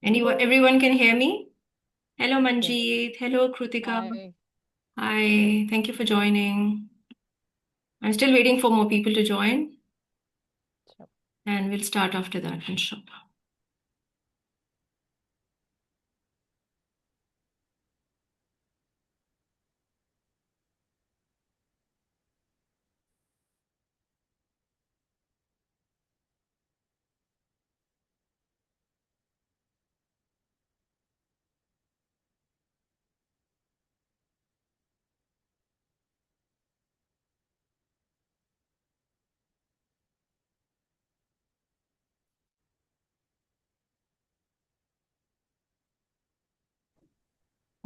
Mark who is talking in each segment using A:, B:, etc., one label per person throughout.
A: Everyone can hear me? Hello,
B: Yes.
A: Manjeet. Hello, Krutika.
B: Hi.
A: Hi, thank you for joining. I'm still waiting for more people to join,
B: Sure.
A: and we'll start after that, inshallah.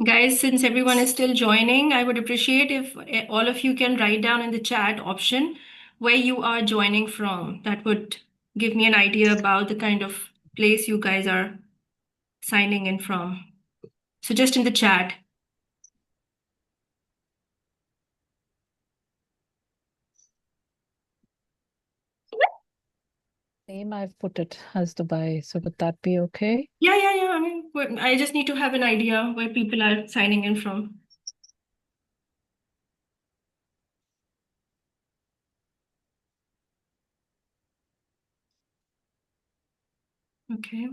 A: Guys, since everyone is still joining, I would appreciate if all of you can write down in the chat option where you are joining from. That would give me an idea about the kind of place you guys are signing in from. So just in the chat.
B: Same, I've put it as Dubai. So would that be okay?
A: Yeah. I mean, I just need to have an idea where people are signing in from. Okay.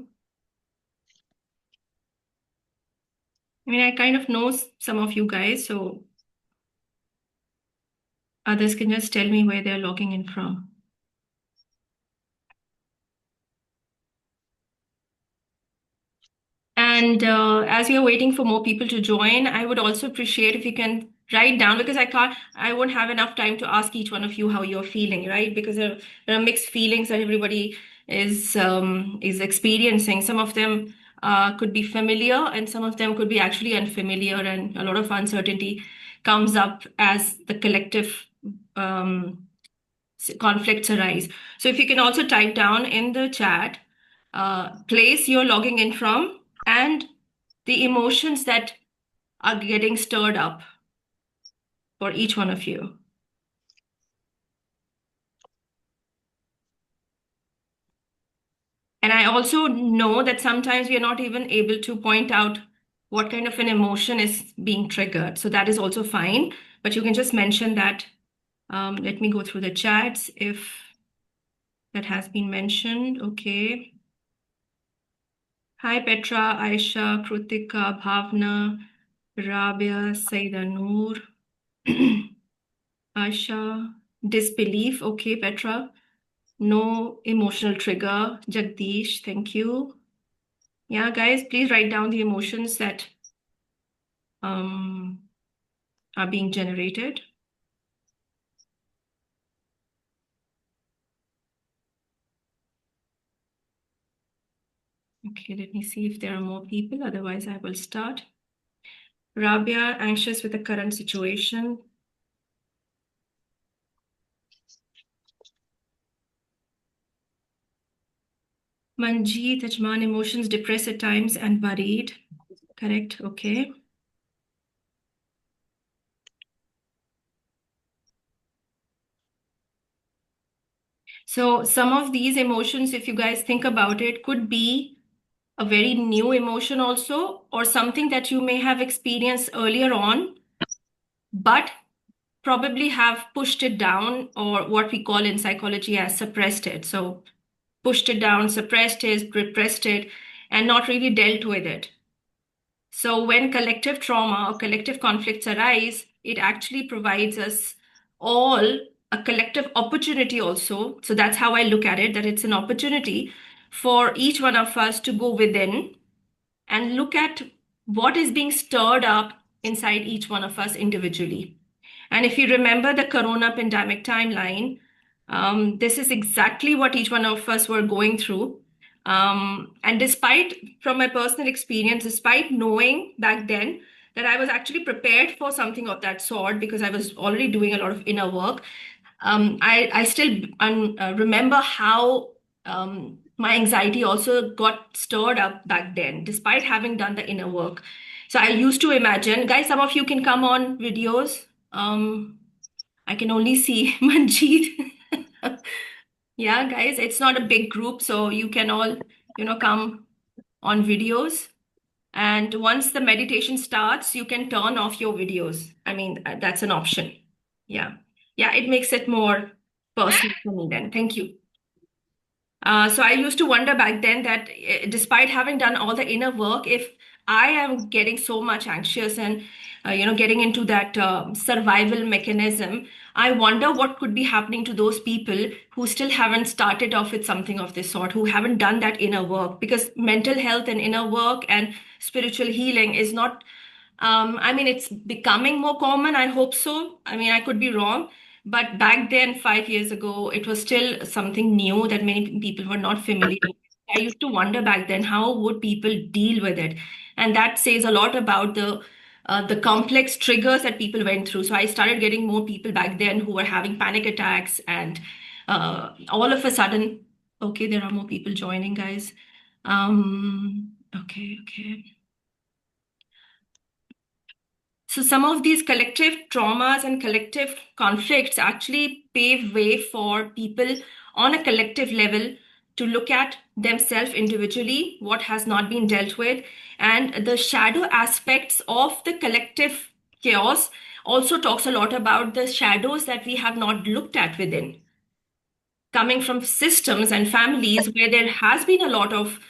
A: I mean, I kind of know some of you guys, so others can just tell me where they're logging in from. And as you're waiting for more people to join, I would also appreciate if you can write down because I won't have enough time to ask each one of you how you're feeling, right? Because there are mixed feelings that everybody is experiencing. Some of them could be familiar, and some of them could be actually unfamiliar, and a lot of uncertainty comes up as the collective um, conflicts arise. So if you can also type down in the chat, place you're logging in from and the emotions that are getting stirred up for each one of you. And I also know that sometimes we are not even able to point out what kind of an emotion is being triggered. So that is also fine, but you can just mention that. Let me go through the chats if that has been mentioned. Okay. Hi, Petra, Aisha, Krutika, Bhavna, Rabia, Saida Noor, Asha, disbelief. Okay, Petra. No emotional trigger. Jagdish, thank you. Yeah, guys, please write down the emotions that um, are being generated. Okay, let me see if there are more people. Otherwise, I will start. Rabia, anxious with the current situation. Manjeet, Ajman, emotions depressed at times and worried. Correct, okay. So some of these emotions, if you guys think about it, could be a very new emotion also, or something that you may have experienced earlier on, but probably have pushed it down, or what we call in psychology as suppressed it. So pushed it down, suppressed it, repressed it, and not really dealt with it. So when collective trauma or collective conflicts arise, it actually provides us all a collective opportunity also. So that's how I look at it, that it's an opportunity for each one of us to go within and look at what is being stirred up inside each one of us individually. And if you remember the corona pandemic timeline, this is exactly what each one of us were going through. And despite, from my personal experience, despite knowing back then that I was actually prepared for something of that sort because I was already doing a lot of inner work, I still remember how my anxiety also got stirred up back then, despite having done the inner work. So I used to imagine, guys, some of you can come on videos. I can only see Manjeet. Yeah, guys, it's not a big group, so you can all, come on videos. And once the meditation starts, you can turn off your videos. I mean, that's an option. Yeah. Yeah, it makes it more personal for me then. Thank you. So I used to wonder back then that despite having done all the inner work, if I am getting so much anxious and getting into that survival mechanism, I wonder what could be happening to those people who still haven't started off with something of this sort, who haven't done that inner work. Because mental health and inner work and spiritual healing is not I mean, it's becoming more common. I hope so. I mean, I could be wrong. But back then, 5 years ago, it was still something new that many people were not familiar with. I used to wonder back then, how would people deal with it? And that says a lot about the complex triggers that people went through. So I started getting more people back then who were having panic attacks, and all of a sudden, okay, there are more people joining, guys. Okay. So some of these collective traumas and collective conflicts actually pave way for people on a collective level to look at themselves individually, what has not been dealt with, and the shadow aspects of the collective chaos also talks a lot about the shadows that we have not looked at within, coming from systems and families where there has been a lot of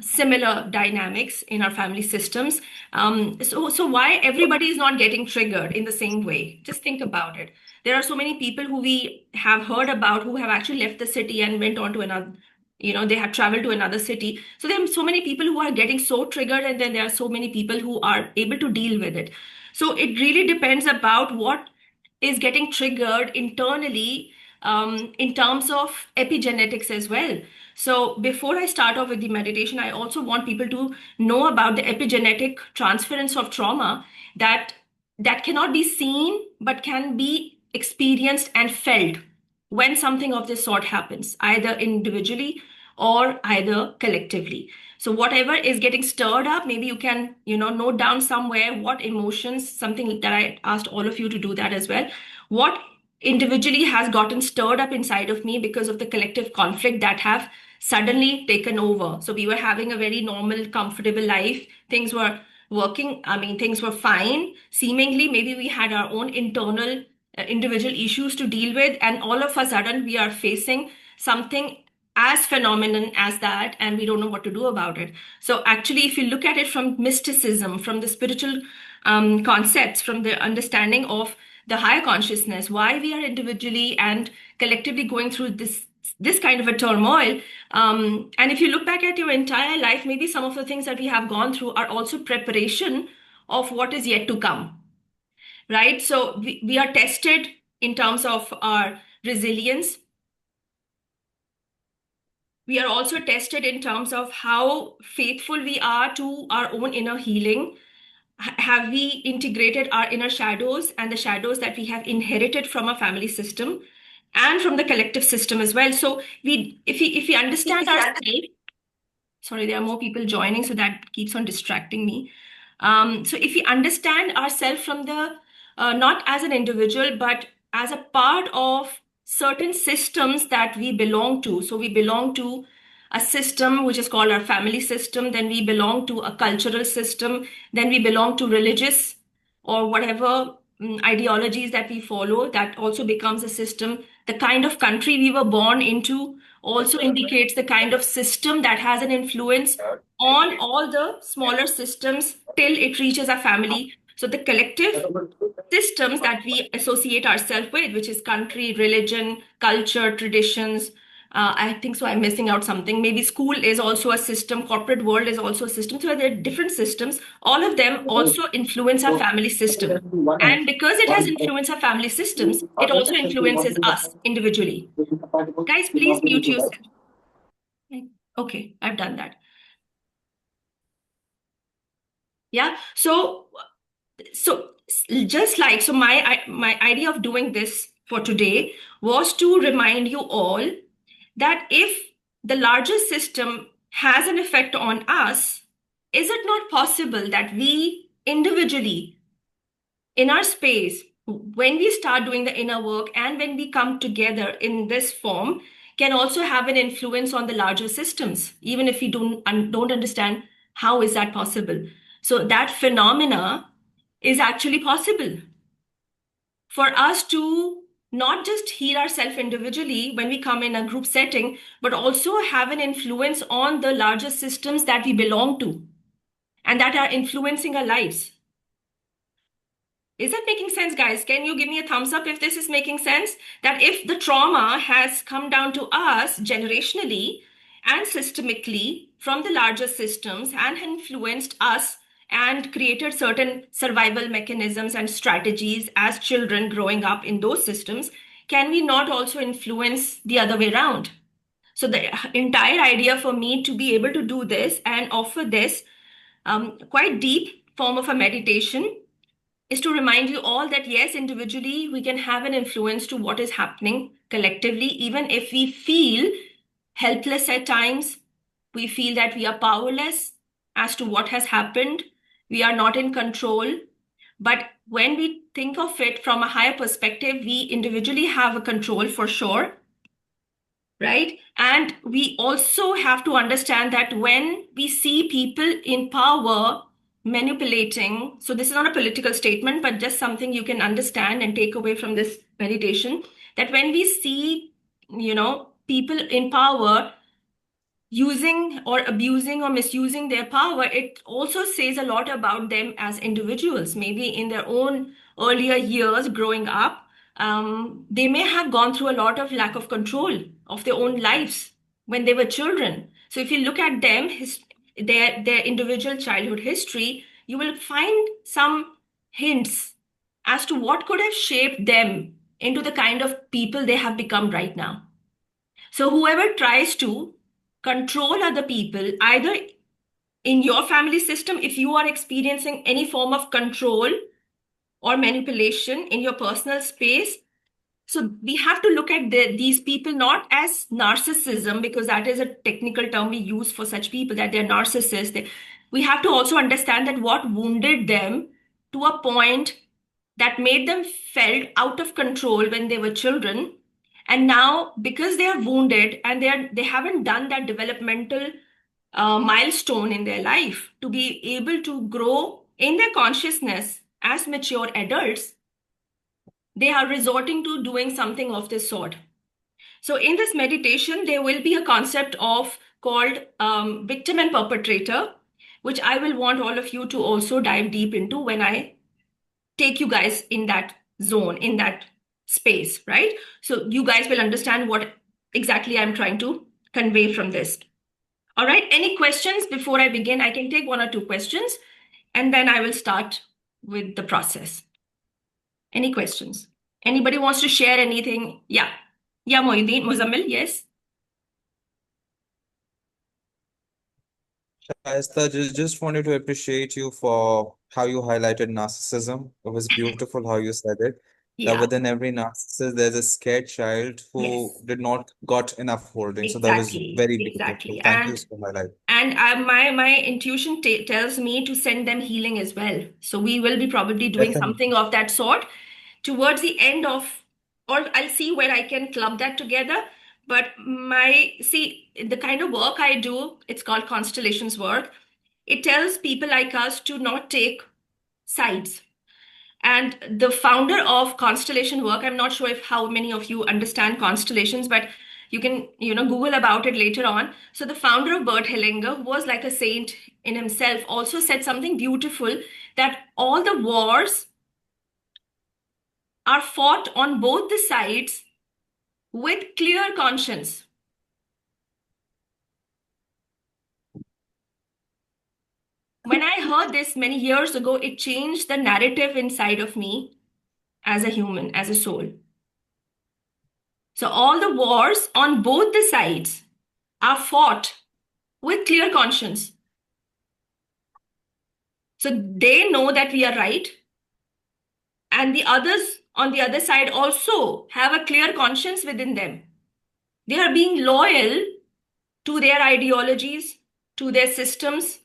A: similar dynamics in our family systems. So why everybody is not getting triggered in the same way? Just think about it. There are so many people who we have heard about who have actually left the city and went on to another, they have traveled to another city. So there are so many people who are getting so triggered, and then there are so many people who are able to deal with it. So it really depends about what is getting triggered internally in terms of epigenetics as well. So before I start off with the meditation, I also want people to know about the epigenetic transference of trauma that cannot be seen but can be experienced and felt when something of this sort happens, either individually or either collectively. So whatever is getting stirred up, maybe you can, note down somewhere what emotions, something that I asked all of you to do that as well. What individually has gotten stirred up inside of me because of the collective conflict that have suddenly taken over. So we were having a very normal, comfortable life. Things were working. I mean, things were fine. Seemingly, maybe we had our own internal individual issues to deal with, and all of a sudden we are facing something as phenomenon as that, and we don't know what to do about it. So actually, if you look at it from mysticism, from the spiritual concepts, from the understanding of the higher consciousness, why we are individually and collectively going through this kind of a turmoil. And if you look back at your entire life, maybe some of the things that we have gone through are also preparation of what is yet to come, right? So we are tested in terms of our resilience. We are also tested in terms of how faithful we are to our own inner healing. Have we integrated our inner shadows and the shadows that we have inherited from our family system and from the collective system as well? So if we understand ourselves, sorry, there are more people joining, so that keeps on distracting me. So if we understand ourselves from the not as an individual, but as a part of certain systems that we belong to. So we belong to a system which is called our family system, then we belong to a cultural system, then we belong to religious or whatever ideologies that we follow, that also becomes a system. The kind of country we were born into also indicates the kind of system that has an influence on all the smaller systems till it reaches our family. So the collective systems that we associate ourselves with, which is country, religion, culture, traditions. I think so. I'm missing out something. Maybe school is also a system, corporate world is also a system. So there are different systems. All of them also influence our family system. And because it has influenced our family systems, it also influences us individually. Guys, please mute yourself. Okay, I've done that. Yeah. So just like so my idea of doing this for today was to remind you all that if the larger system has an effect on us, is it not possible that we individually in our space, when we start doing the inner work and when we come together in this form, can also have an influence on the larger systems, even if we don't understand How is that possible? So that phenomena is actually possible for us to not just heal ourselves individually when we come in a group setting, but also have an influence on the larger systems that we belong to and that are influencing our lives. Is that making sense, guys? Can you give me a thumbs up if this is making sense? That if the trauma has come down to us generationally and systemically from the larger systems and influenced us and created certain survival mechanisms and strategies as children growing up in those systems, can we not also influence the other way around? So, the entire idea for me to be able to do this and offer this quite deep form of a meditation is to remind you all that yes, individually, we can have an influence to what is happening collectively, even if we feel helpless at times, we feel that we are powerless as to what has happened, we are not in control. But when we think of it from a higher perspective, we individually have a control for sure, right? And we also have to understand that when we see people in power manipulating, so this is not a political statement, but just something you can understand and take away from this meditation, that when we see, people in power using or abusing or misusing their power, it also says a lot about them as individuals. Maybe in their own earlier years growing up, they may have gone through a lot of lack of control of their own lives when they were children. So if you look at them, their individual childhood history, you will find some hints as to what could have shaped them into the kind of people they have become right now. So whoever tries to control other people, either in your family system, if you are experiencing any form of control or manipulation in your personal space, so we have to look at these people not as narcissism, because that is a technical term we use for such people, that they're narcissists. We have to also understand that what wounded them to a point that made them felt out of control when they were children, and now because they are wounded and they haven't done that developmental milestone in their life to be able to grow in their consciousness as mature adults, they are resorting to doing something of this sort. So in this meditation, there will be a concept of called victim and perpetrator, which I will want all of you to also dive deep into when I take you guys in that zone, in that space, right? So you guys will understand what exactly I'm trying to convey from this. All right, any questions before I begin? I can take one or two questions and then I will start with the process. Any questions? Anybody wants to share anything? Yeah. Yeah, Moinuddin, Muzammil, yes.
C: Shaista, just wanted to appreciate you for how you highlighted narcissism. It was beautiful how you said it. That
A: Yeah,
C: within every narcissist, there's a scared child who
A: yes.
C: did not got enough holding. So that was
A: Exactly,
C: very beautiful.
A: exactly.
C: Thank you for highlighting.
A: And my intuition tells me to send them healing as well. So we will be probably doing
C: Definitely.
A: something of that sort towards the end of, or I'll see where I can club that together. But see, the kind of work I do, it's called constellations work. It tells people like us to not take sides. And the founder of constellation work, I'm not sure if how many of you understand constellations, but you can, Google about it later on. So the founder of Bert Hellinger, who was like a saint in himself, also said something beautiful, that all the wars are fought on both the sides with clear conscience. When I heard this many years ago, it changed the narrative inside of me as a human, as a soul. So all the wars on both the sides are fought with clear conscience. So they know that we are right, and the others on the other side also have a clear conscience within them. They are being loyal to their ideologies, to their systems,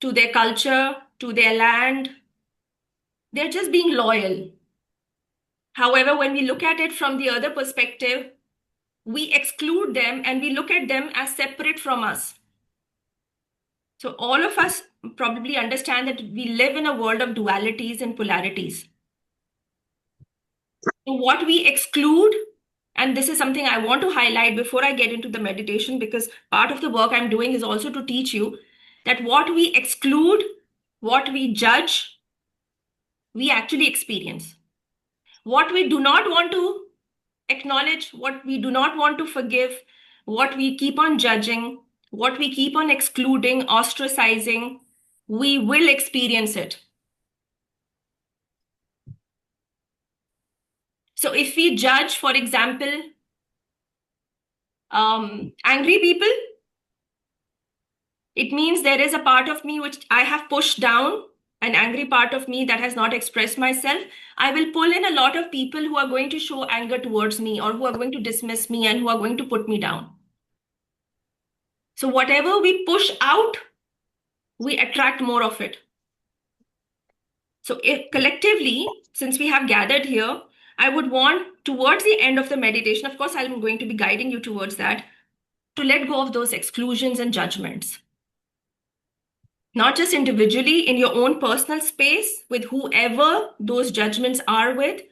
A: to their culture, to their land. They're just being loyal. However, when we look at it from the other perspective, we exclude them and we look at them as separate from us. So all of us probably understand that we live in a world of dualities and polarities. So what we exclude, and this is something I want to highlight before I get into the meditation, because part of the work I'm doing is also to teach you that what we exclude, what we judge, we actually experience. What we do not want to acknowledge, what we do not want to forgive, what we keep on judging, what we keep on excluding, ostracizing, we will experience it. So if we judge, for example, angry people, it means there is a part of me which I have pushed down, an angry part of me that has not expressed myself. I will pull in a lot of people who are going to show anger towards me, or who are going to dismiss me, and who are going to put me down. So whatever we push out, we attract more of it. So if collectively, since we have gathered here, I would want towards the end of the meditation, of course, I'm going to be guiding you towards that, to let go of those exclusions and judgments. Not just individually in your own personal space with whoever those judgments are with,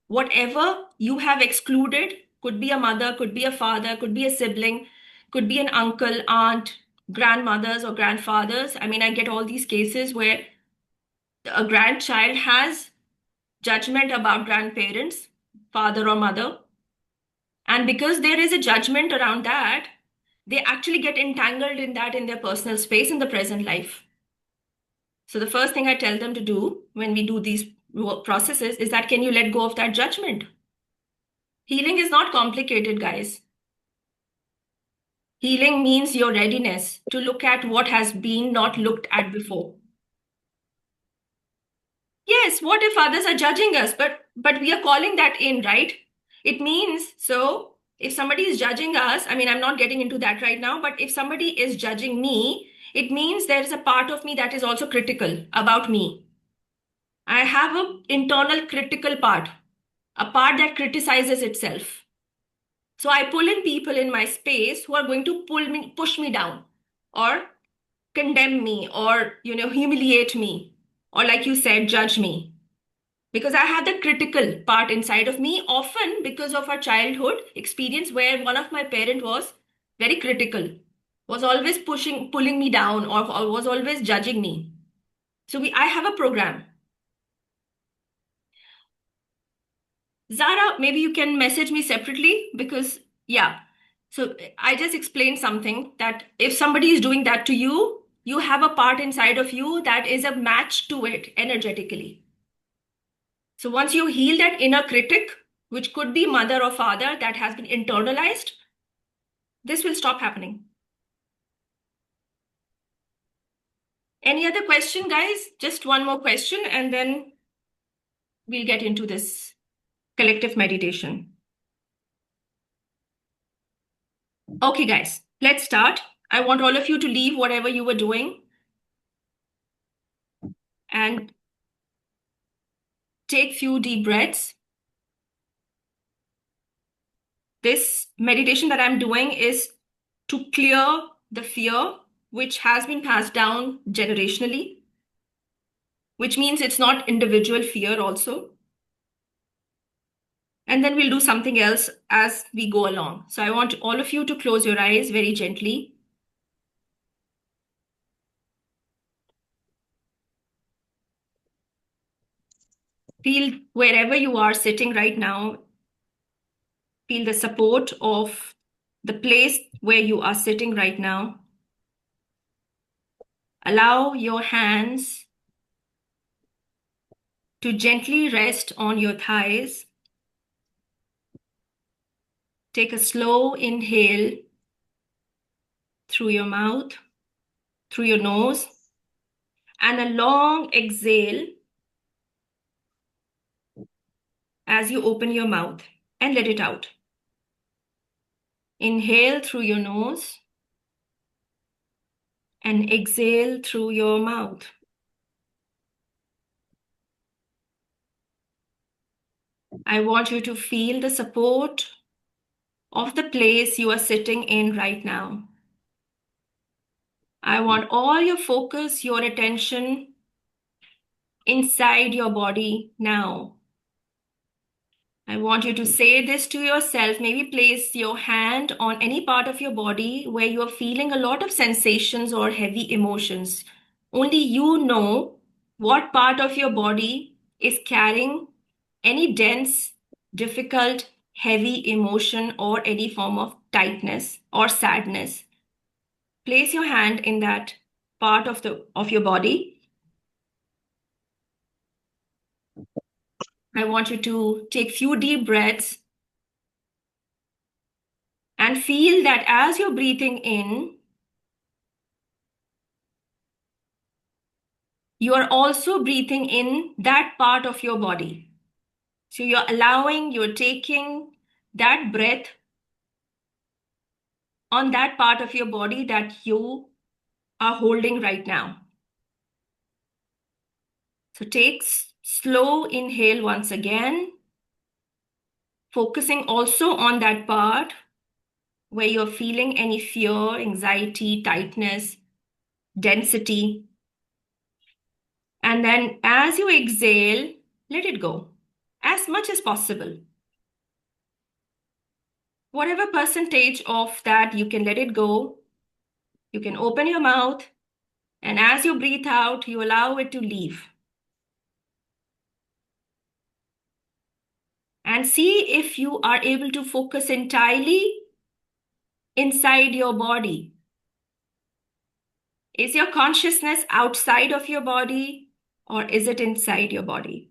A: whatever you have excluded, could be a mother, could be a father, could be a sibling, could be an uncle, aunt, grandmothers or grandfathers. I mean, I get all these cases where a grandchild has judgment about grandparents, father or mother. And because there is a judgment around that, they actually get entangled in that in their personal space in the present life. So the first thing I tell them to do when we do these processes is that, can you let go of that judgment? Healing is not complicated, guys. Healing means your readiness to look at what has been not looked at before. Yes, what if others are judging us? But we are calling that in, right? It means, so if somebody is judging us, I mean, I'm not getting into that right now, but if somebody is judging me, it means there is a part of me that is also critical about me. I have an internal critical part, a part that criticizes itself. So I pull in people in my space who are going to push me down, or condemn me, or humiliate me, or like you said, judge me. Because I had the critical part inside of me, often because of our childhood experience where one of my parents was very critical, was always pulling me down, or was always judging me. So I have a program. Zara, maybe you can message me separately, because, yeah. So I just explained something, that if somebody is doing that to you, you have a part inside of you that is a match to it energetically. So once you heal that inner critic, which could be mother or father that has been internalized, this will stop happening. Any other question, guys? Just one more question, and then we'll get into this collective meditation. Okay, guys, let's start. I want all of you to leave whatever you were doing and take few deep breaths. This meditation that I'm doing is to clear the fear which has been passed down generationally, which means it's not individual fear also. And then we'll do something else as we go along. So I want all of you to close your eyes very gently. Feel wherever you are sitting right now, feel the support of the place where you are sitting right now. Allow your hands to gently rest on your thighs. Take a slow inhale through your mouth, through your nose, and a long exhale as you open your mouth and let it out. Inhale through your nose and exhale through your mouth. I want you to feel the support of the place you are sitting in right now. I want all your focus, your attention inside your body now. I want you to say this to yourself. Maybe place your hand on any part of your body where you are feeling a lot of sensations or heavy emotions. Only you know what part of your body is carrying any dense, difficult, heavy emotion or any form of tightness or sadness. Place your hand in that part of your body. I want you to take few deep breaths and feel that as you're breathing in, you are also breathing in that part of your body. So you're taking that breath on that part of your body that you are holding right now. So take slow inhale once again, focusing also on that part where you're feeling any fear, anxiety, tightness, density. And then as you exhale, let it go as much as possible. Whatever percentage of that you can let it go, you can open your mouth, and as you breathe out, you allow it to leave. And see if you are able to focus entirely inside your body. Is your consciousness outside of your body or is it inside your body?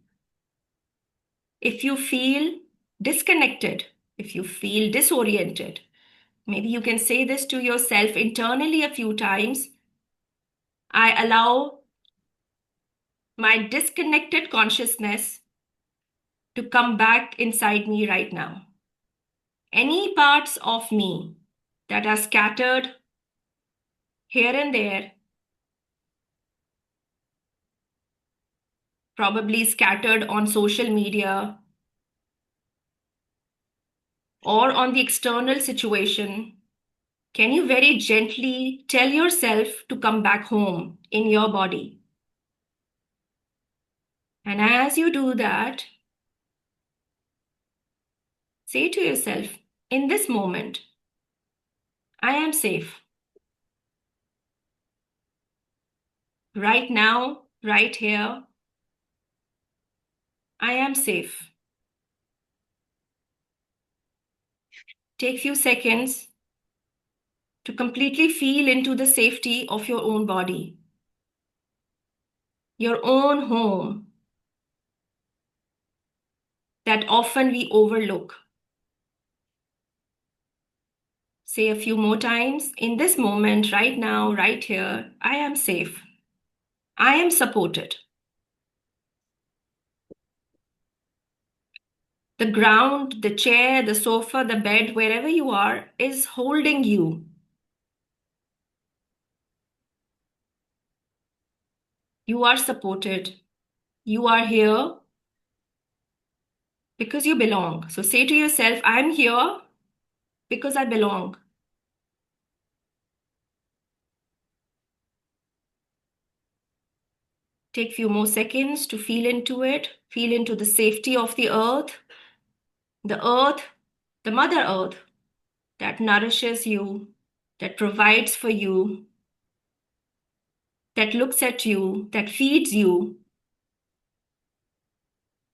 A: If you feel disconnected, if you feel disoriented, maybe you can say this to yourself internally a few times. I allow my disconnected consciousness to come back inside me right now. Any parts of me that are scattered here and there, probably scattered on social media or on the external situation, can you very gently tell yourself to come back home in your body? And as you do that, say to yourself, in this moment, I am safe. Right now, right here, I am safe. Take few seconds to completely feel into the safety of your own body, your own home that often we overlook. Say a few more times, in this moment, right now, right here, I am safe. I am supported. The ground, the chair, the sofa, the bed, wherever you are, is holding you. You are supported. You are here because you belong. So say to yourself, I'm here because I belong. Take a few more seconds to feel into it. Feel into the safety of the earth, the Mother Earth that nourishes you, that provides for you, that looks at you, that feeds you.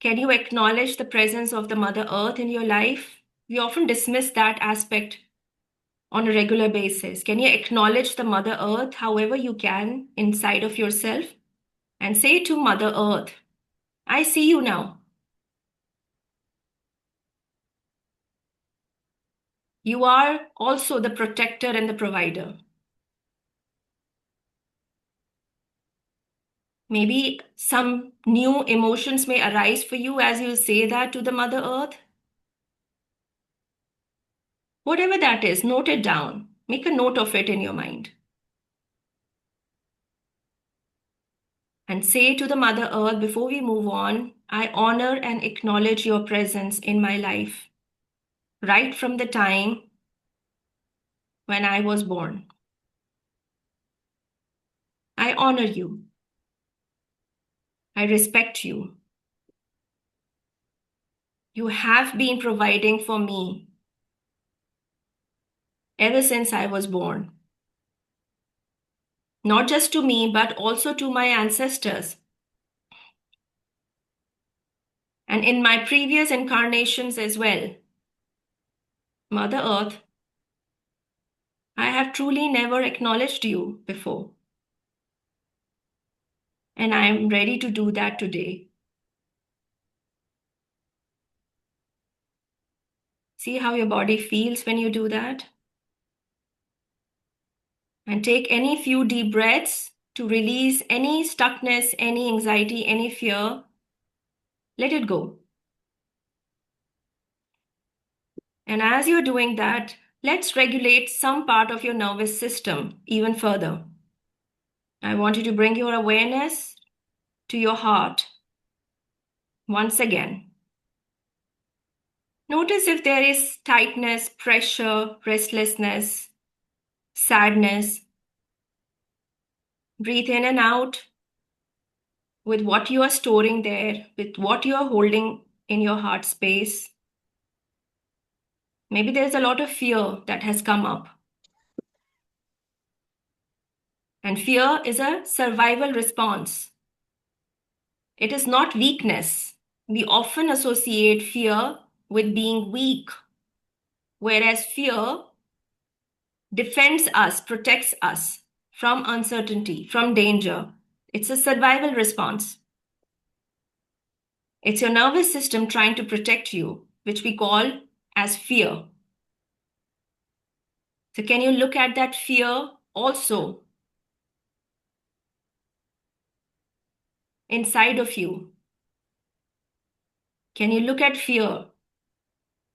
A: Can you acknowledge the presence of the Mother Earth in your life? We often dismiss that aspect on a regular basis. Can you acknowledge the Mother Earth however you can inside of yourself? And say to Mother Earth, I see you now. You are also the protector and the provider. Maybe some new emotions may arise for you as you say that to the Mother Earth. Whatever that is, note it down. Make a note of it in your mind. And say to the Mother Earth before we move on, I honor and acknowledge your presence in my life, right from the time when I was born. I honor you. I respect you. You have been providing for me ever since I was born. Not just to me, but also to my ancestors. And in my previous incarnations as well. Mother Earth, I have truly never acknowledged you before. And I am ready to do that today. See how your body feels when you do that? And take any few deep breaths to release any stuckness, any anxiety, any fear. Let it go. And as you're doing that, let's regulate some part of your nervous system even further. I want you to bring your awareness to your heart once again. Notice if there is tightness, pressure, restlessness, sadness. Breathe in and out with what you are storing there, with what you are holding in your heart space. Maybe there's a lot of fear that has come up. And fear is a survival response. It is not weakness. We often associate fear with being weak, whereas fear defends us, protects us from uncertainty, from danger. It's a survival response. It's your nervous system trying to protect you, which we call as fear. So can you look at that fear also inside of you? Can you look at fear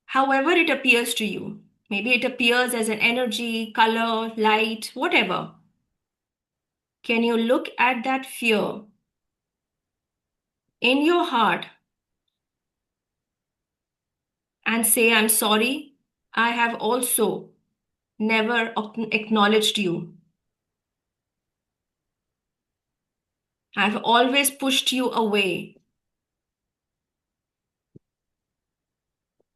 A: however it appears to you? Maybe it appears as an energy, color, light, whatever. Can you look at that fear in your heart and say, I'm sorry, I have also never acknowledged you. I've always pushed you away.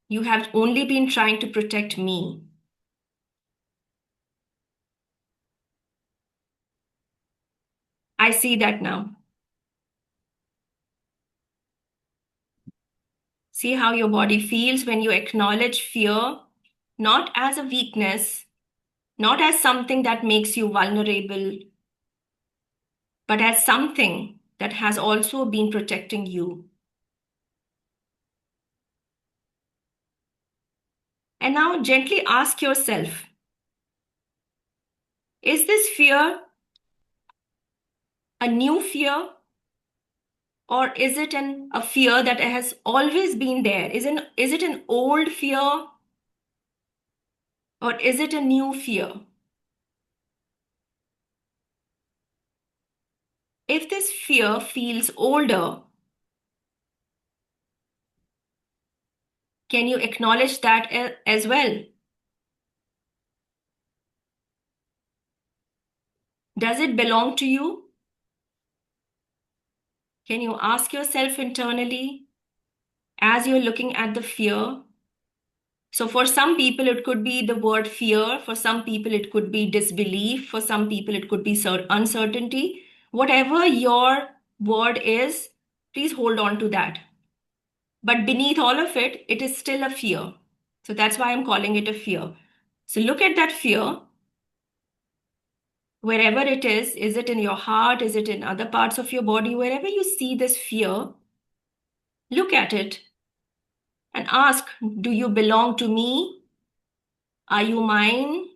A: You have only been trying to protect me. I see that now. See how your body feels when you acknowledge fear, not as a weakness, not as something that makes you vulnerable, but as something that has also been protecting you. And now gently ask yourself, is this fear a new fear? Or is it a fear that has always been there? Is it an old fear? Or is it a new fear? If this fear feels older, can you acknowledge that as well? Does it belong to you? Can you ask yourself internally as you're looking at the fear? So for some people, it could be the word fear. For some people, it could be disbelief. For some people, it could be uncertainty. Whatever your word is, please hold on to that. But beneath all of it, it is still a fear. So that's why I'm calling it a fear. So look at that fear. Wherever it is it in your heart? Is it in other parts of your body? Wherever you see this fear, look at it and ask, do you belong to me? Are you mine?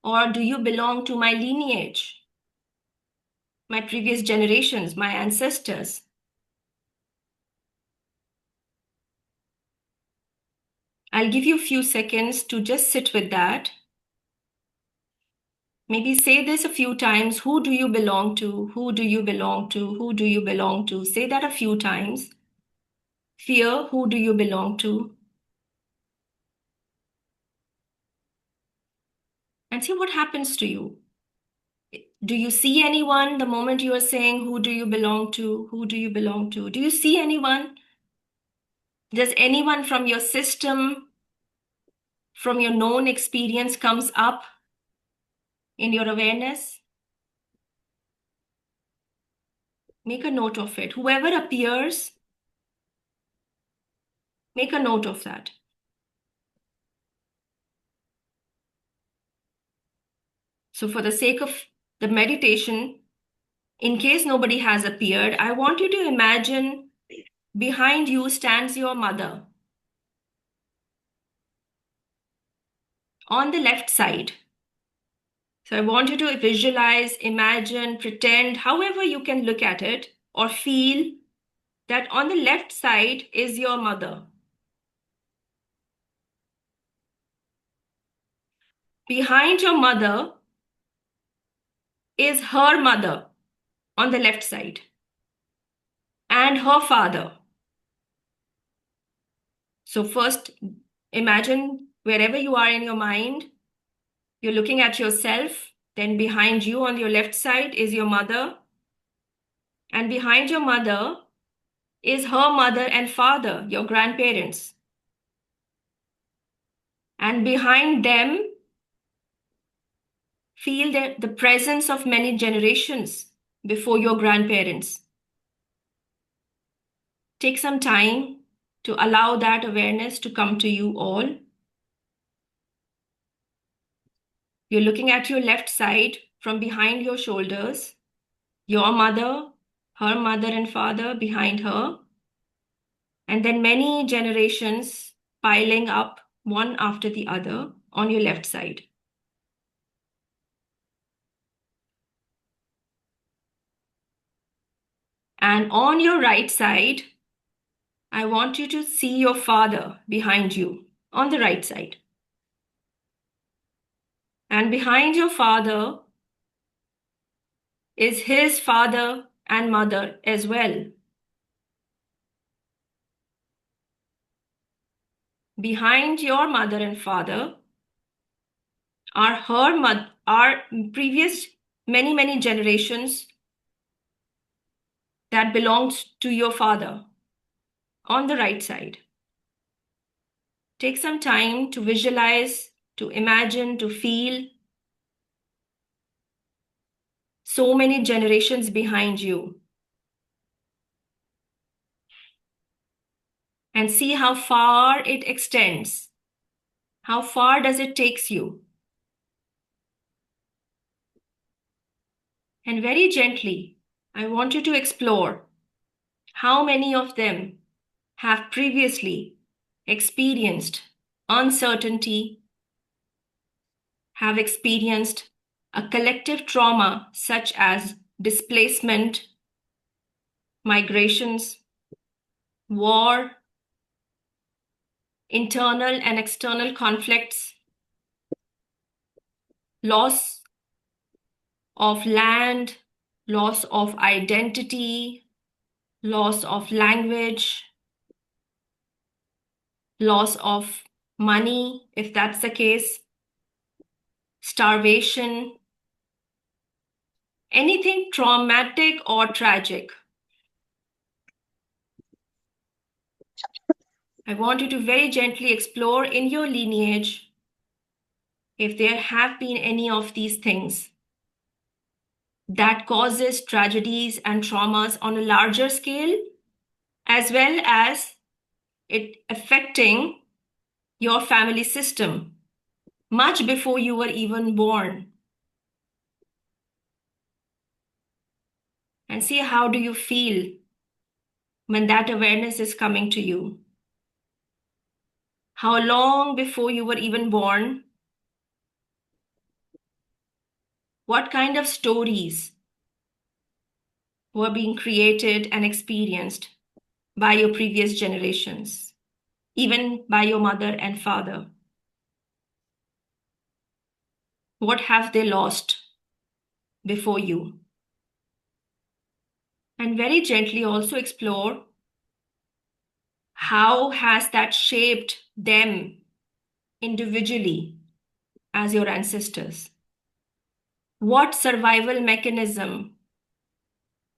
A: Or do you belong to my lineage, my previous generations, my ancestors? I'll give you a few seconds to just sit with that. Maybe say this a few times. Who do you belong to? Who do you belong to? Who do you belong to? Say that a few times. Fear, who do you belong to? And see what happens to you. Do you see anyone the moment you are saying, who do you belong to? Who do you belong to? Do you see anyone? Does anyone from your system, from your known experience comes up in your awareness? Make a note of it. Whoever appears, make a note of that. So for the sake of the meditation, in case nobody has appeared, I want you to imagine behind you stands your mother on the left side. So I want you to visualize, imagine, pretend, however you can look at it or feel that on the left side is your mother. Behind your mother is her mother on the left side and her father. So first, imagine wherever you are in your mind, you're looking at yourself, then behind you on your left side is your mother, and behind your mother is her mother and father, your grandparents. And behind them, feel the presence of many generations before your grandparents. Take some time to allow that awareness to come to you all. You're looking at your left side from behind your shoulders, your mother, her mother and father behind her, and then many generations piling up one after the other on your left side. And on your right side, I want you to see your father behind you on the right side. And behind your father is his father and mother as well. Behind your mother and father are previous many generations that belongs to your father on the right side. Take some time to visualize, to imagine, to feel so many generations behind you. And see how far it extends. How far does it takes you? And very gently, I want you to explore how many of them have previously experienced uncertainty, have experienced a collective trauma such as displacement, migrations, war, internal and external conflicts, loss of land, loss of identity, loss of language, loss of money, if that's the case, starvation, anything traumatic or tragic. I want you to very gently explore in your lineage if there have been any of these things that causes tragedies and traumas on a larger scale, as well as it affecting your family system much before you were even born. And see how do you feel when that awareness is coming to you. How long before you were even born? What kind of stories were being created and experienced by your previous generations, even by your mother and father? What have they lost before you? And very gently also explore how has that shaped them individually as your ancestors. What survival mechanism,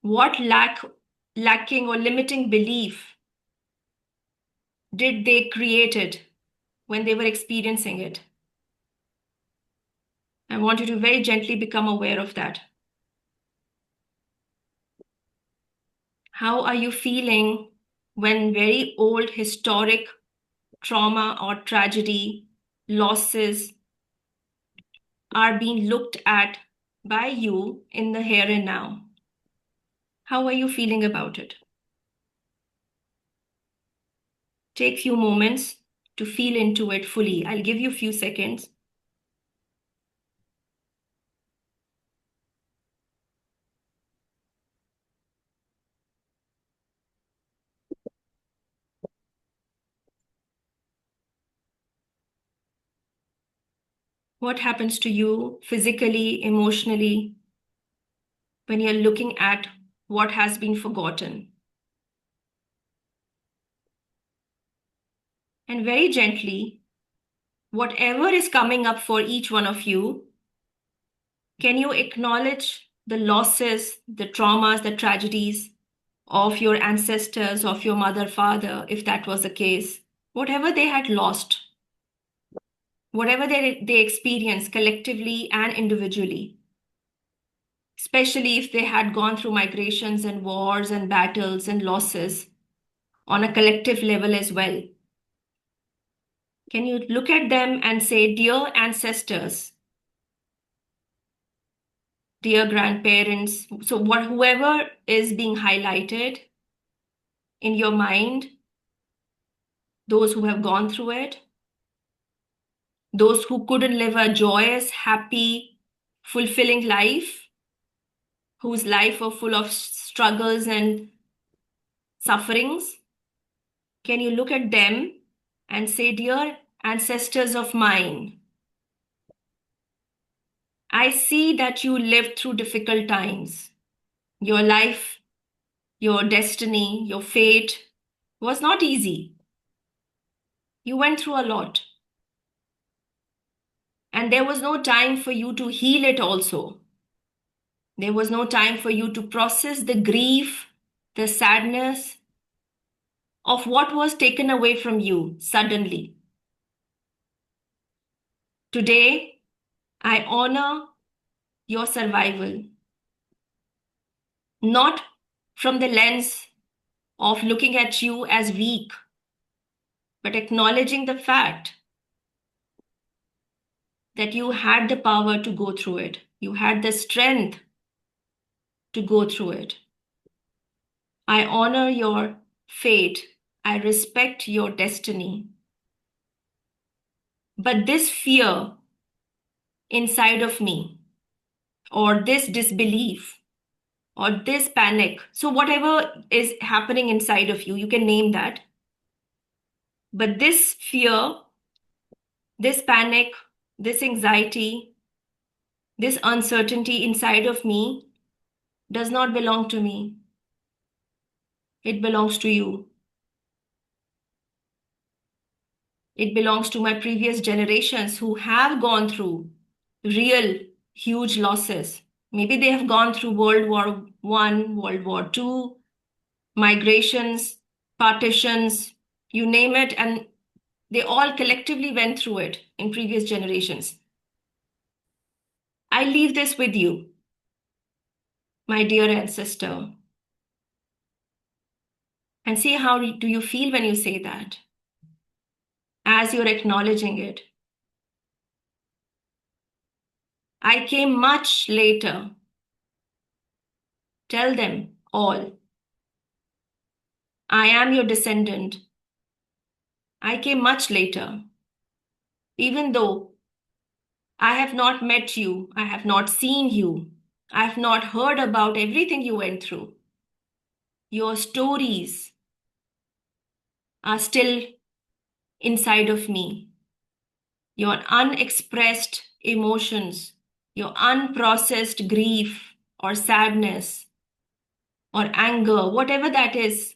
A: what lacking or limiting belief did they created when they were experiencing it? I want you to very gently become aware of that. How are you feeling when very old historic trauma or tragedy, losses are being looked at by you in the here and now? How are you feeling about it? Take few moments to feel into it fully. I'll give you a few seconds. What happens to you physically, emotionally, when you're looking at what has been forgotten? And very gently, whatever is coming up for each one of you, can you acknowledge the losses, the traumas, the tragedies of your ancestors, of your mother, father, if that was the case? Whatever they had lost, whatever they experienced collectively and individually, especially if they had gone through migrations and wars and battles and losses on a collective level as well. Can you look at them and say, dear ancestors, dear grandparents, so whoever is being highlighted in your mind, those who have gone through it, those who couldn't live a joyous, happy, fulfilling life, whose life was full of struggles and sufferings, can you look at them and say, dear ancestors of mine, I see that you lived through difficult times. Your life, your destiny, your fate was not easy. You went through a lot. And there was no time for you to heal it also. There was no time for you to process the grief, the sadness of what was taken away from you suddenly. Today, I honor your survival, not from the lens of looking at you as weak, but acknowledging the fact that you had the power to go through it. You had the strength to go through it. I honor your fate. I respect your destiny. But this fear inside of me, or this disbelief, or this panic, so whatever is happening inside of you, you can name that. But this fear, this panic, this anxiety, this uncertainty inside of me does not belong to me. It belongs to you. It belongs to my previous generations who have gone through real huge losses. Maybe they have gone through World War One, World War Two, migrations, partitions, you name it, and they all collectively went through it in previous generations. I leave this with you, my dear ancestor, and see how do you feel when you say that as you're acknowledging it. I came much later. Tell them all. I am your descendant. I came much later. Even though I have not met you, I have not seen you, I have not heard about everything you went through. Your stories are still inside of me. Your unexpressed emotions, your unprocessed grief or sadness or anger, whatever that is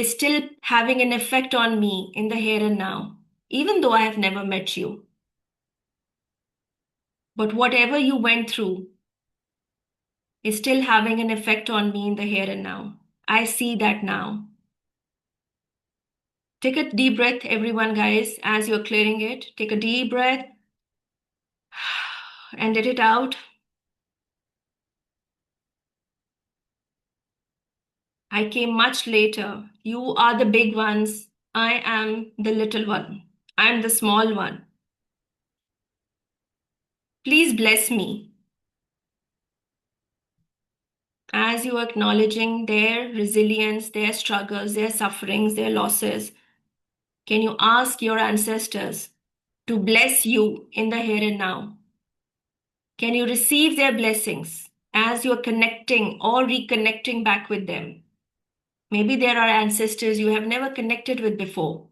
A: still having an effect on me in the here and now, even though I have never met you. But whatever you went through is still having an effect on me in the here and now. I see that now. Take a deep breath, everyone, guys, as you're clearing it. Take a deep breath and let it out. I came much later. You are the big ones. I am the little one. I'm the small one. Please bless me. As you are acknowledging their resilience, their struggles, their sufferings, their losses, can you ask your ancestors to bless you in the here and now? Can you receive their blessings as you're connecting or reconnecting back with them? Maybe there are ancestors you have never connected with before.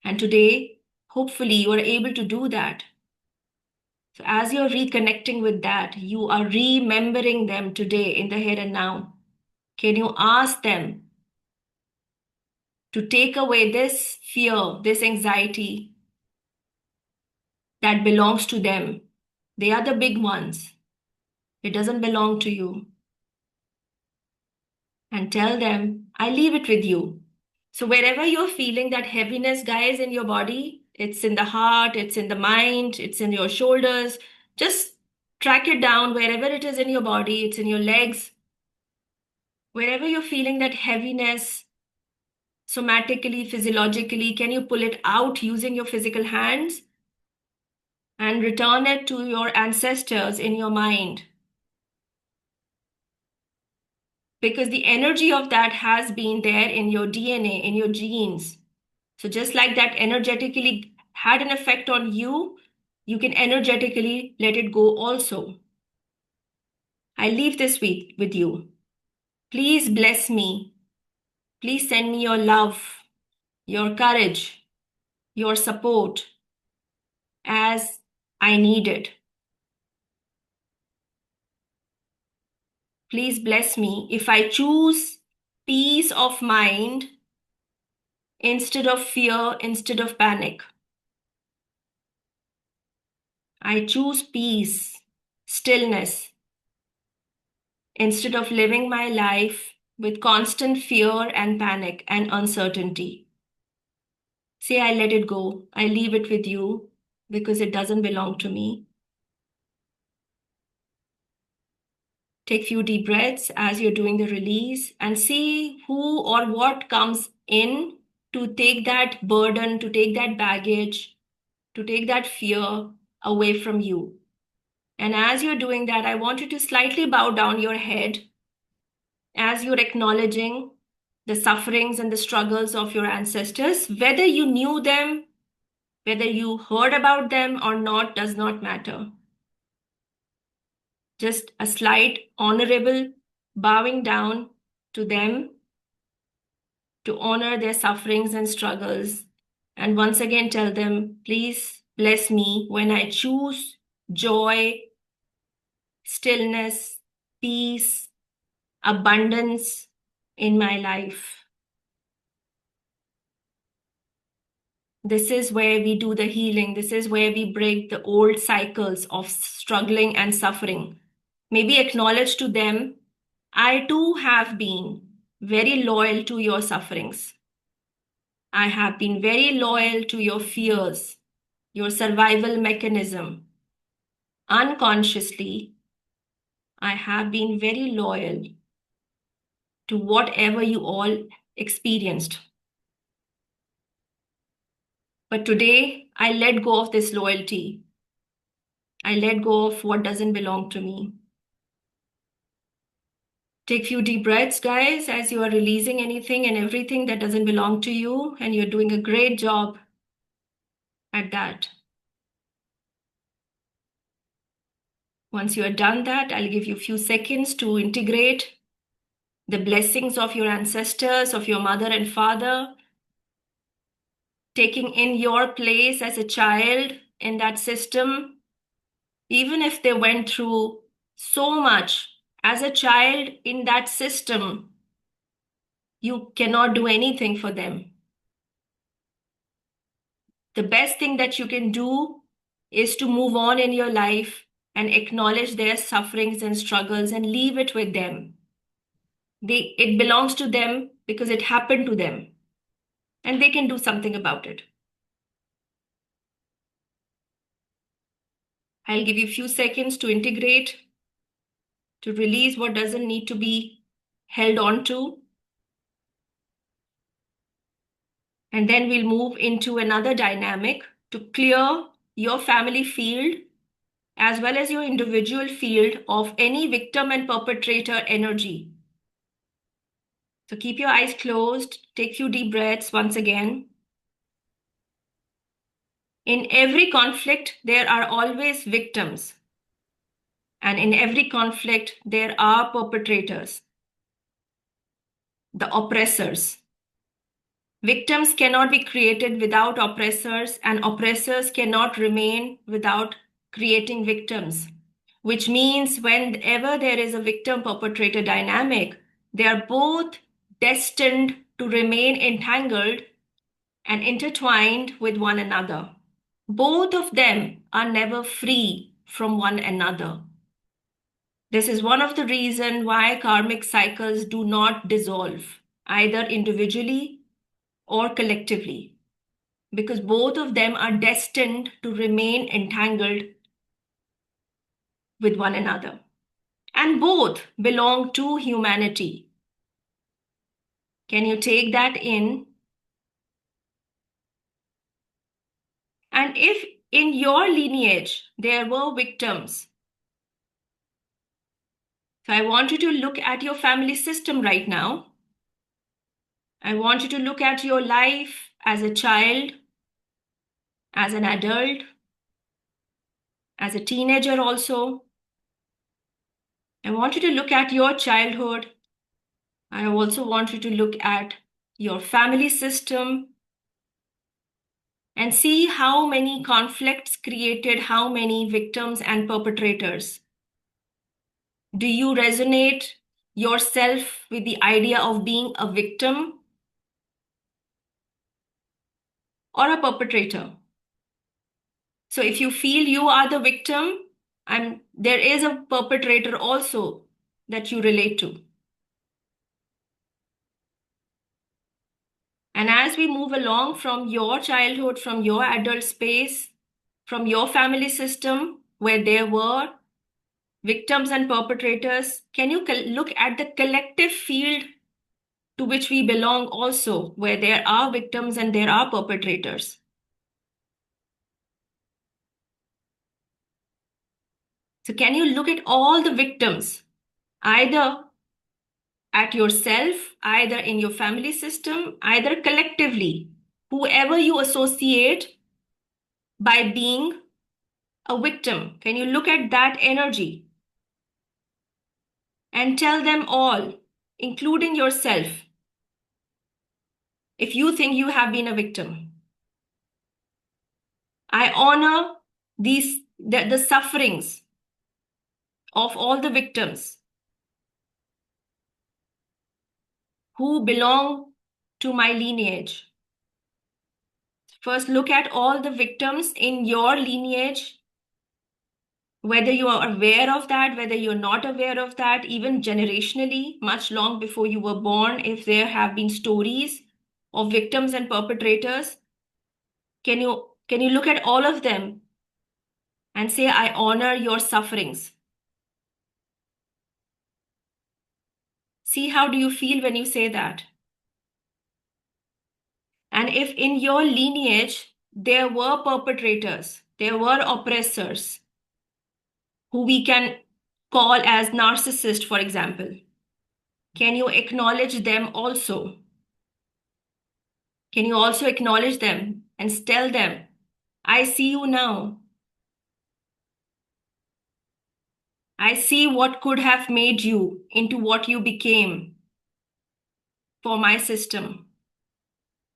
A: And today, hopefully, you are able to do that. So, as you're reconnecting with that, you are remembering them today in the here and now. Can you ask them to take away this fear, this anxiety that belongs to them? They are the big ones. It doesn't belong to you. And tell them, I leave it with you. So, wherever you're feeling that heaviness, guys, in your body, it's in the heart, it's in the mind, it's in your shoulders, just track it down wherever it is in your body, it's in your legs. Wherever you're feeling that heaviness, somatically, physiologically, can you pull it out using your physical hands and return it to your ancestors in your mind? Because the energy of that has been there in your DNA, in your genes. So just like that energetically had an effect on you, you can energetically let it go also. I leave this with you. Please bless me. Please send me your love, your courage, your support as I need it. Please bless me if I choose peace of mind instead of fear, instead of panic. I choose peace, stillness, instead of living my life with constant fear and panic and uncertainty. Say, I let it go. I leave it with you because it doesn't belong to me. Take few deep breaths as you're doing the release and see who or what comes in to take that burden, to take that baggage, to take that fear away from you. And as you're doing that, I want you to slightly bow down your head as you're acknowledging the sufferings and the struggles of your ancestors. Whether you knew them, whether you heard about them or not, does not matter. Just a slight honorable bowing down to them to honor their sufferings and struggles. And once again, tell them, please bless me when I choose joy, stillness, peace, abundance in my life. This is where we do the healing. This is where we break the old cycles of struggling and suffering. Maybe acknowledge to them, I too have been very loyal to your sufferings. I have been very loyal to your fears, your survival mechanism. Unconsciously, I have been very loyal to whatever you all experienced. But today, I let go of this loyalty. I let go of what doesn't belong to me. Take few deep breaths, guys, as you are releasing anything and everything that doesn't belong to you, and you're doing a great job at that. Once you are done that, I'll give you a few seconds to integrate the blessings of your ancestors, of your mother and father, taking in your place as a child in that system, even if they went through so much as a child in that system, you cannot do anything for them. The best thing that you can do is to move on in your life and acknowledge their sufferings and struggles and leave it with them. It belongs to them because it happened to them, and they can do something about it. I'll give you a few seconds to integrate, to release what doesn't need to be held on to. And then we'll move into another dynamic to clear your family field as well as your individual field of any victim and perpetrator energy. So keep your eyes closed, take a few deep breaths once again. In every conflict, there are always victims. And in every conflict, there are perpetrators, the oppressors. Victims cannot be created without oppressors, and oppressors cannot remain without creating victims. Which means whenever there is a victim-perpetrator dynamic, they are both destined to remain entangled and intertwined with one another. Both of them are never free from one another. This is one of the reasons why karmic cycles do not dissolve, either individually or collectively, because both of them are destined to remain entangled with one another. And both belong to humanity. Can you take that in? And if in your lineage there were victims, so I want you to look at your family system right now. I want you to look at your life as a child, as an adult, as a teenager also. I want you to look at your childhood. I also want you to look at your family system and see how many conflicts created how many victims and perpetrators. Do you resonate yourself with the idea of being a victim or a perpetrator? So if you feel you are the victim, there is a perpetrator also that you relate to. And as we move along from your childhood, from your adult space, from your family system where there were victims and perpetrators, can you look at the collective field to which we belong also, where there are victims and there are perpetrators? So can you look at all the victims, either at yourself, either in your family system, either collectively, whoever you associate by being a victim? Can you look at that energy and tell them all, including yourself, if you think you have been a victim? I honor the sufferings of all the victims who belong to my lineage. First, look at all the victims in your lineage, whether you are aware of that, whether you're not aware of that, even generationally, much long before you were born, if there have been stories of victims and perpetrators. Can you look at all of them and say, I honor your sufferings? See, how do you feel when you say that? And if in your lineage there were perpetrators, there were oppressors, who we can call as narcissists, for example, can you acknowledge them also? Can you also acknowledge them and tell them, I see you now. I see what could have made you into what you became for my system.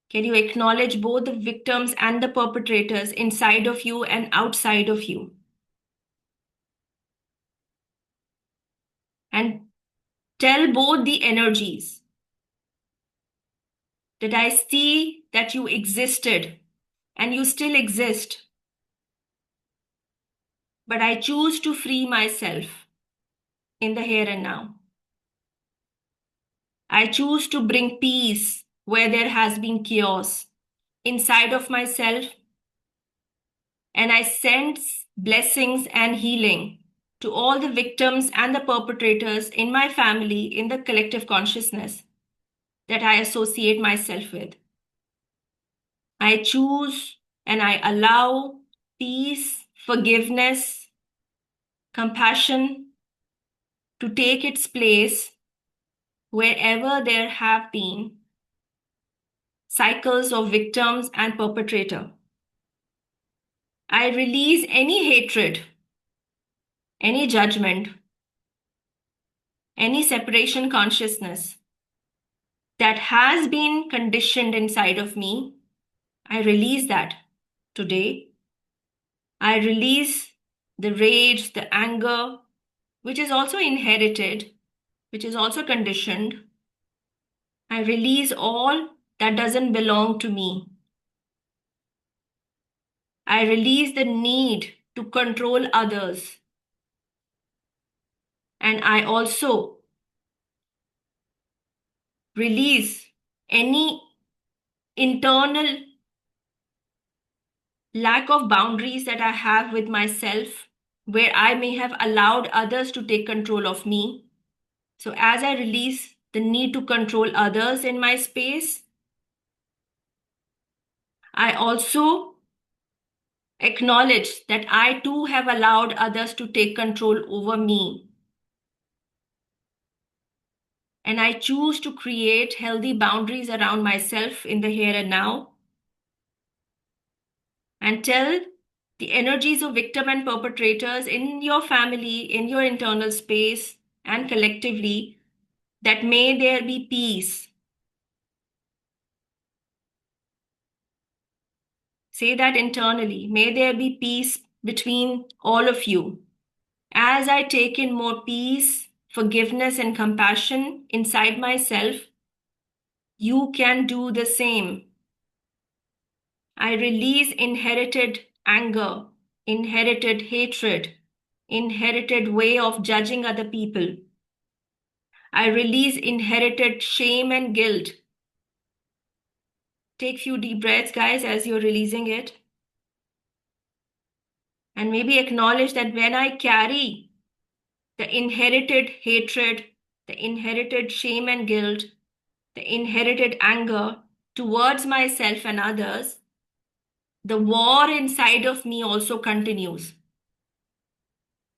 A: Can you acknowledge both the victims and the perpetrators inside of you and outside of you? And tell both the energies that I see that you existed and you still exist. but I choose to free myself in the here and now. I choose to bring peace where there has been chaos inside of myself, and I send blessings and healing to all the victims and the perpetrators in my family, in the collective consciousness that I associate myself with. I choose and I allow peace, forgiveness, compassion to take its place wherever there have been cycles of victims and perpetrator. I release any hatred, any judgment, any separation consciousness that has been conditioned inside of me. I release that today. I release the rage, the anger, which is also inherited, which is also conditioned. I release all that doesn't belong to me. I release the need to control others. And I also release any internal lack of boundaries that I have with myself, where I may have allowed others to take control of me. So as I release the need to control others in my space, I also acknowledge that I too have allowed others to take control over me. And I choose to create healthy boundaries around myself in the here and now, and tell the energies of victim and perpetrators in your family, in your internal space, and collectively, that may there be peace. Say that internally. May there be peace between all of you. As I take in more peace, forgiveness, and compassion inside myself, you can do the same. I release inherited anger, inherited hatred, inherited way of judging other people. I release inherited shame and guilt. Take few deep breaths, guys, as you're releasing it. And maybe acknowledge that when I carry the inherited hatred, the inherited shame and guilt, the inherited anger towards myself and others, the war inside of me also continues.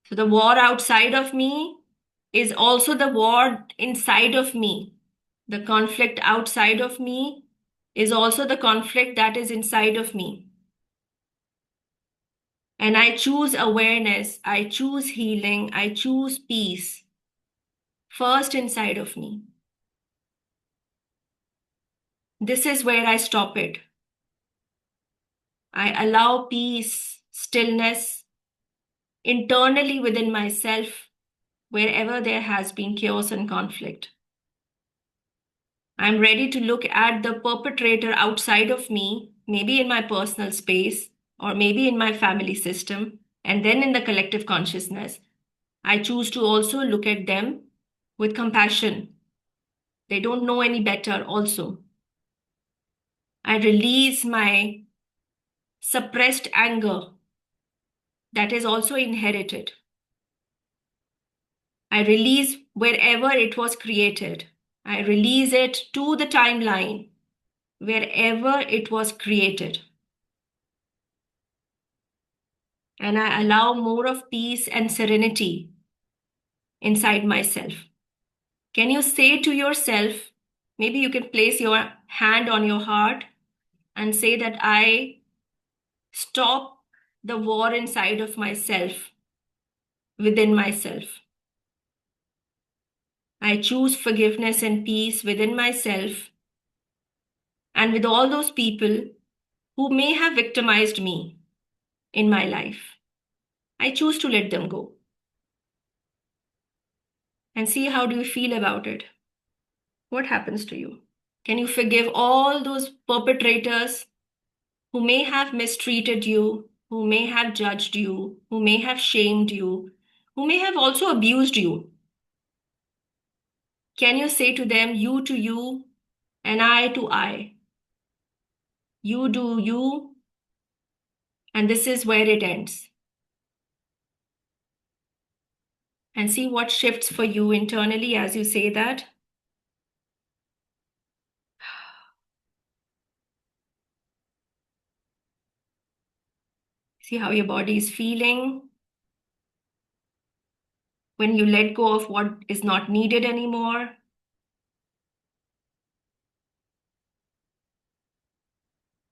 A: So the war outside of me is also the war inside of me. The conflict outside of me is also the conflict that is inside of me. And I choose awareness, I choose healing, I choose peace first inside of me. This is where I stop it. I allow peace, stillness internally within myself wherever there has been chaos and conflict. I'm ready to look at the perpetrator outside of me, maybe in my personal space, or maybe in my family system, and then in the collective consciousness. I choose to also look at them with compassion. They don't know any better, also. I release my suppressed anger that is also inherited. I release wherever it was created. I release it to the timeline wherever it was created. And I allow more of peace and serenity inside myself. Can you say to yourself, maybe you can place your hand on your heart and say that I stop the war inside of myself, within myself. I choose forgiveness and peace within myself and with all those people who may have victimized me in my life. I choose to let them go. And see, how do you feel about it? What happens to you? Can you forgive all those perpetrators who may have mistreated you, who may have judged you, who may have shamed you, who may have also abused you. Can you say to them, you to you and I to I? You do you, and this is where it ends. And see what shifts for you internally as you say that. See how your body is feeling when you let go of what is not needed anymore.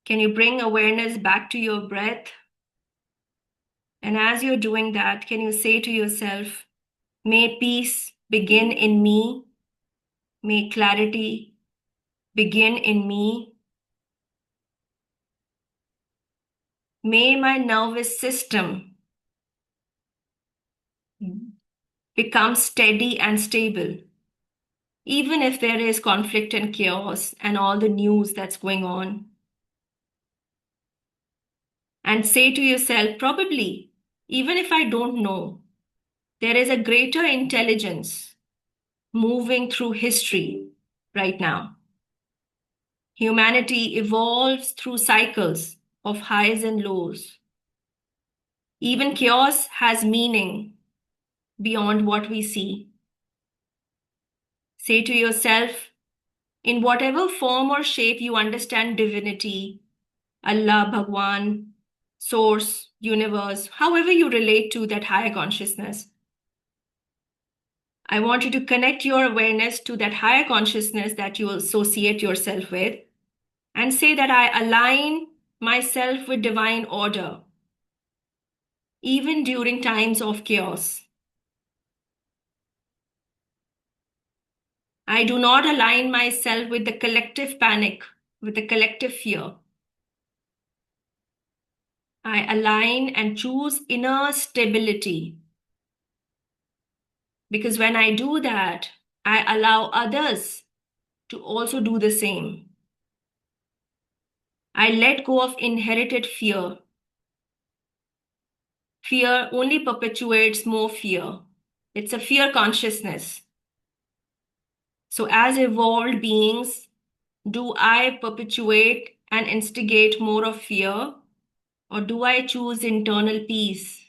A: Can you bring awareness back to your breath? And as you're doing that, can you say to yourself, may peace begin in me, may clarity begin in me, may my nervous system become steady and stable, even if there is conflict and chaos and all the news that's going on. And say to yourself, probably, even if I don't know, there is a greater intelligence moving through history right now. Humanity evolves through cycles of highs and lows. Even chaos has meaning beyond what we see. Say to yourself, in whatever form or shape you understand divinity, Allah, Bhagwan, Source, Universe, however you relate to that higher consciousness, I want you to connect your awareness to that higher consciousness that you associate yourself with and say that I align myself with divine order, even during times of chaos. I do not align myself with the collective panic, with the collective fear. I align and choose inner stability. Because when I do that, I allow others to also do the same. I let go of inherited fear. Fear only perpetuates more fear. It's a fear consciousness. So, as evolved beings, do I perpetuate and instigate more of fear, or do I choose internal peace?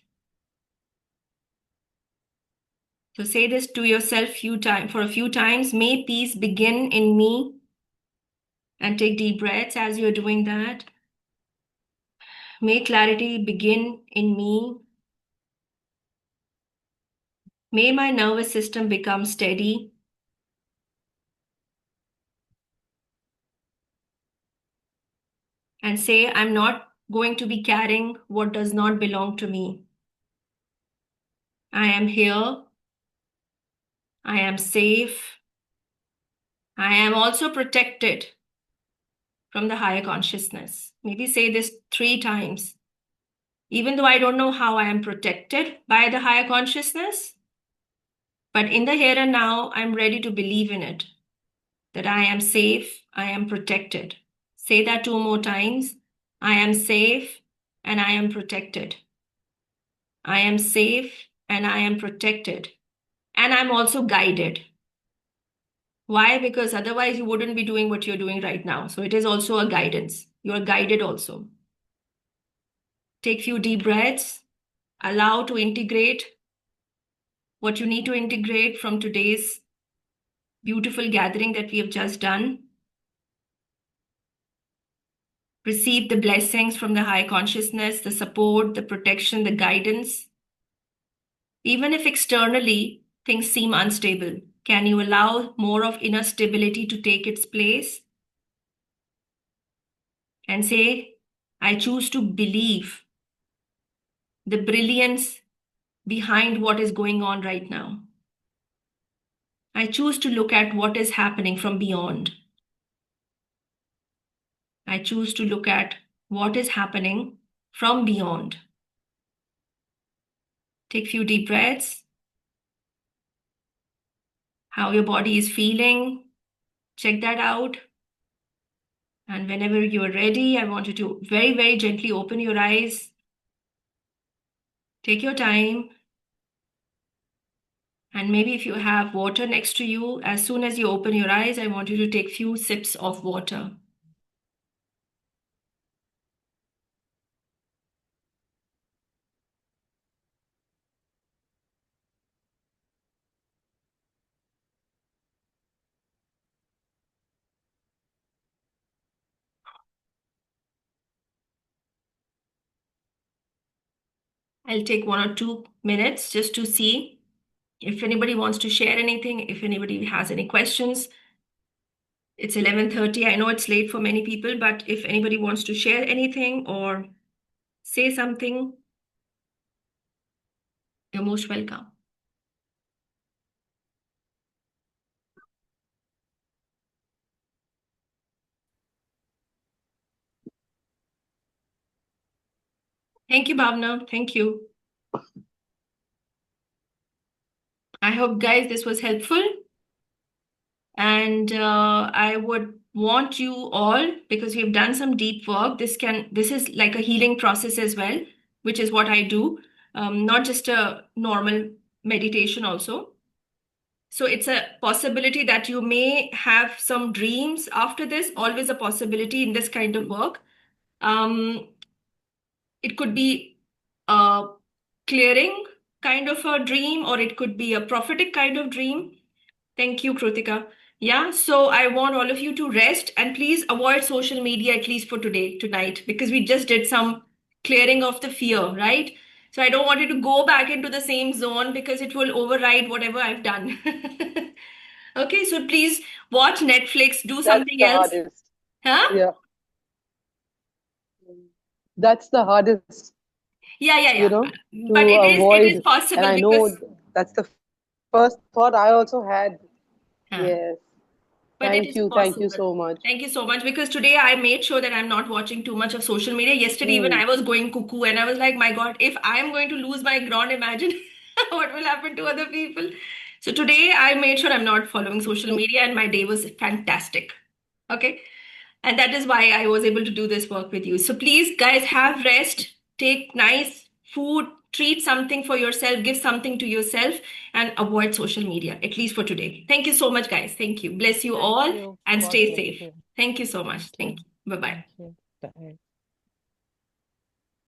A: So say this to yourself for a few times. May peace begin in me. And take deep breaths as you're doing that. May clarity begin in me. May my nervous system become steady. And say, I'm not going to be carrying what does not belong to me. I am here. I am safe. I am also protected from the higher consciousness. Maybe say this 3 times. Even though I don't know how I am protected by the higher consciousness, but in the here and now, I'm ready to believe in it, that I am safe, I am protected. Say that 2 more times. I am safe and I am protected. I am safe and I am protected. And I'm also guided. Why? Because otherwise you wouldn't be doing what you're doing right now. So it is also a guidance. You are guided also. Take few deep breaths. Allow to integrate what you need to integrate from today's beautiful gathering that we have just done. Receive the blessings from the high consciousness, the support, the protection, the guidance. Even if externally things seem unstable, can you allow more of inner stability to take its place? And say, I choose to believe the brilliance behind what is going on right now. I choose to look at what is happening from beyond. I choose to look at what is happening from beyond. Take a few deep breaths. How your body is feeling. Check that out. And whenever you are ready, I want you to very, very gently open your eyes Take your time. And maybe if you have water next to you, as soon as you open your eyes, I want you to take few sips of water. I'll take 1 or 2 minutes just to see if anybody wants to share anything, if anybody has any questions. It's 11:30. I know it's late for many people, but if anybody wants to share anything or say something, you're most welcome. Thank you, Bhavna. Thank you. I hope, guys, this was helpful. And I would want you all, because we've done some deep work, this is like a healing process as well, which is what I do, not just a normal meditation also. So it's a possibility that you may have some dreams after this, always a possibility in this kind of work. It could be a clearing kind of a dream, or it could be a prophetic kind of dream. Thank you, Krutika. Yeah, so I want all of you to rest and please avoid social media at least for today, tonight, because we just did some clearing of the fear, right? So I don't want you to go back into the same zone because it will override whatever I've done. Okay, so please watch Netflix, do
D: That's
A: something
D: the
A: else.
D: hardest.
A: Huh?
D: Yeah. That's the hardest,
A: Yeah, yeah, yeah. But
D: to
A: it is
D: avoid. And
A: possible
D: I
A: because
D: know that's the first thought I also had.
A: huh.
D: Yes.
A: But it
D: Thank
A: is
D: you. Thank you
A: possible.
D: so much.
A: Thank you so much. Because today I made sure that I'm not watching too much of social media. Yesterday, even
D: Hmm.
A: I was going cuckoo and I was like, my God, if I'm going to lose my ground, imagine what will happen to other people. So today I made sure I'm not following social media and my day was fantastic. Okay. And that is why I was able to do this work with you. So please, guys, have rest, take nice food, treat something for yourself, give something to yourself, and avoid social media, at least for today. Thank you so much, guys. Thank you. Bless you
B: Thank
A: all
B: you.
A: and
B: God
A: stay
B: bless
A: safe.
B: you.
A: Thank you so much.
B: Thank
A: Thank
B: you.
A: you. Bye bye.
B: Thank you. Bye.